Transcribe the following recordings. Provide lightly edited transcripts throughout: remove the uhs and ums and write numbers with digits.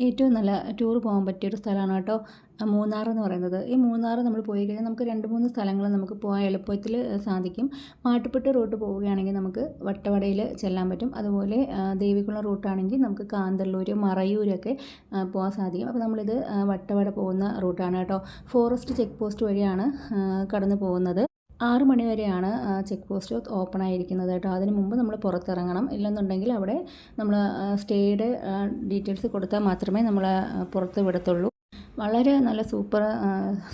ഏറ്റവും നല്ല ടൂർ പോകാൻ പറ്റിയൊരു സ്ഥലമാണ് കേട്ടോ മൂന്നാർ എന്ന് പറയുന്നത്. ഈ മൂന്നാർ നമ്മൾ പോയി കഴിഞ്ഞാൽ നമുക്ക് 2-3 സ്ഥലങ്ങൾ നമുക്ക് പോകാൻ എളുപ്പത്തിൽ സാധിക്കും. മാട്ടുപ്പെട്ടി റൂട്ട് പോവുകയാണെങ്കിൽ നമുക്ക് വട്ടവടയിൽ ചെല്ലാൻ പറ്റും. അതുപോലെ ദേവികുളം റൂട്ടാണെങ്കിൽ നമുക്ക് കാന്തല്ലൂർ, മറയൂരൊക്കെ പോകാൻ സാധിക്കും. അപ്പോൾ നമ്മളിത് വട്ടവട പോകുന്ന റൂട്ടാണ് കേട്ടോ. ഫോറസ്റ്റ് ചെക്ക് പോസ്റ്റ് വഴിയാണ് കടന്നു പോകുന്നത്. 6 മണി വരെയാണ് ചെക്ക് പോസ്റ്റ് ഓപ്പൺ ആയിരിക്കുന്നത് കേട്ടോ. അതിന് മുമ്പ് നമ്മൾ പുറത്തിറങ്ങണം. ഇല്ലെന്നുണ്ടെങ്കിൽ അവിടെ നമ്മൾ സ്റ്റേയുടെ ഡീറ്റെയിൽസ് കൊടുത്താൽ മാത്രമേ നമ്മളെ പുറത്ത് വിടത്തുള്ളൂ. വളരെ നല്ല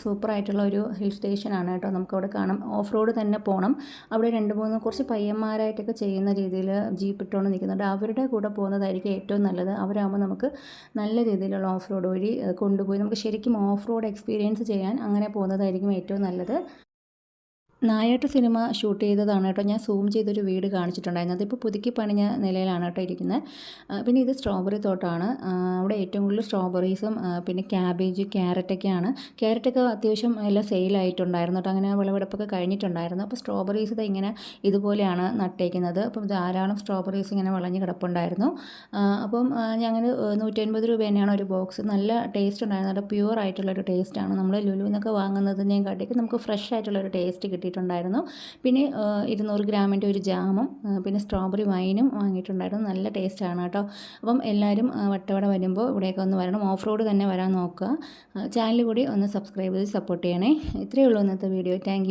സൂപ്പറായിട്ടുള്ള ഒരു ഹിൽ സ്റ്റേഷനാണ് കേട്ടോ. നമുക്കവിടെ കാണാം. ഓഫ് റോഡ് തന്നെ പോകണം. അവിടെ 2-3 കുറച്ച് പയ്യന്മാരായിട്ടൊക്കെ ചെയ്യുന്ന രീതിയിൽ ജീപ്പ് ഇട്ടുകൊണ്ട് നിൽക്കുന്നുണ്ട്. അവരുടെ കൂടെ പോകുന്നതായിരിക്കും ഏറ്റവും നല്ലത്. അവരാകുമ്പോൾ നമുക്ക് നല്ല രീതിയിലുള്ള ഓഫ് റോഡ് വഴി കൊണ്ടുപോയി നമുക്ക് ശരിക്കും ഓഫ് റോഡ് എക്സ്പീരിയൻസ് ചെയ്യാൻ അങ്ങനെ പോകുന്നതായിരിക്കും ഏറ്റവും നല്ലത്. നായാട്ട് സിനിമ ഷൂട്ട് ചെയ്തതാണ് കേട്ടോ. ഞാൻ സൂം ചെയ്തൊരു വീട് കാണിച്ചിട്ടുണ്ടായിരുന്നു. അതിപ്പോൾ പുതുക്കി പണിഞ്ഞ നിലയിലാണ് കേട്ടോ ഇരിക്കുന്നത്. പിന്നെ ഇത് സ്ട്രോബെറി തോട്ടമാണ്. അവിടെ ഏറ്റവും കൂടുതൽ സ്ട്രോബെറീസും പിന്നെ ക്യാബേജ്, ക്യാരറ്റൊക്കെയാണ്. ക്യാരറ്റൊക്കെ അത്യാവശ്യം എല്ലാം സെയിലായിട്ടുണ്ടായിരുന്നു കേട്ടോ. അങ്ങനെ വിളവെടുപ്പൊക്കെ കഴിഞ്ഞിട്ടുണ്ടായിരുന്നു. അപ്പോൾ സ്ട്രോബെറീസ് ഇങ്ങനെ ഇതുപോലെയാണ് നട്ടേക്കുന്നത്. അപ്പം ധാരാളം സ്ട്രോബെറീസ് ഇങ്ങനെ വിളഞ്ഞ് കിടപ്പുണ്ടായിരുന്നു. അപ്പം ഞങ്ങൾ 150 രൂപ തന്നെയാണ് ഒരു ബോക്സ്. നല്ല ടേസ്റ്റ് ഉണ്ടായിരുന്നു. നല്ല പ്യുവർ ആയിട്ടുള്ളൊരു ടേസ്റ്റാണ്. നമ്മൾ ലുലുവിന്നൊക്കെ വാങ്ങുന്നതിനേയും കാട്ടിയൊക്കെ നമുക്ക് ഫ്രഷ് ആയിട്ടുള്ളൊരു ടേസ്റ്റ് കിട്ടിയിട്ടുണ്ടായിരുന്നു. പിന്നെ 200 ഗ്രാമിൻ്റെ ഒരു ജാമും പിന്നെ സ്ട്രോബെറി വൈനും വാങ്ങിയിട്ടുണ്ടായിരുന്നു. നല്ല ടേസ്റ്റാണ് കേട്ടോ. അപ്പം എല്ലാവരും വട്ടവട വരുമ്പോൾ ഇവിടെയൊക്കെ ഒന്ന് വരണം. ഓഫ് റോഡ് തന്നെ വരാൻ നോക്കുക. ചാനൽ കൂടി ഒന്ന് സബ്സ്ക്രൈബ് ചെയ്ത് സപ്പോർട്ട് ചെയ്യണേ. ഇത്രയേ ഉള്ളൂ ഇന്നത്തെ വീഡിയോ. താങ്ക്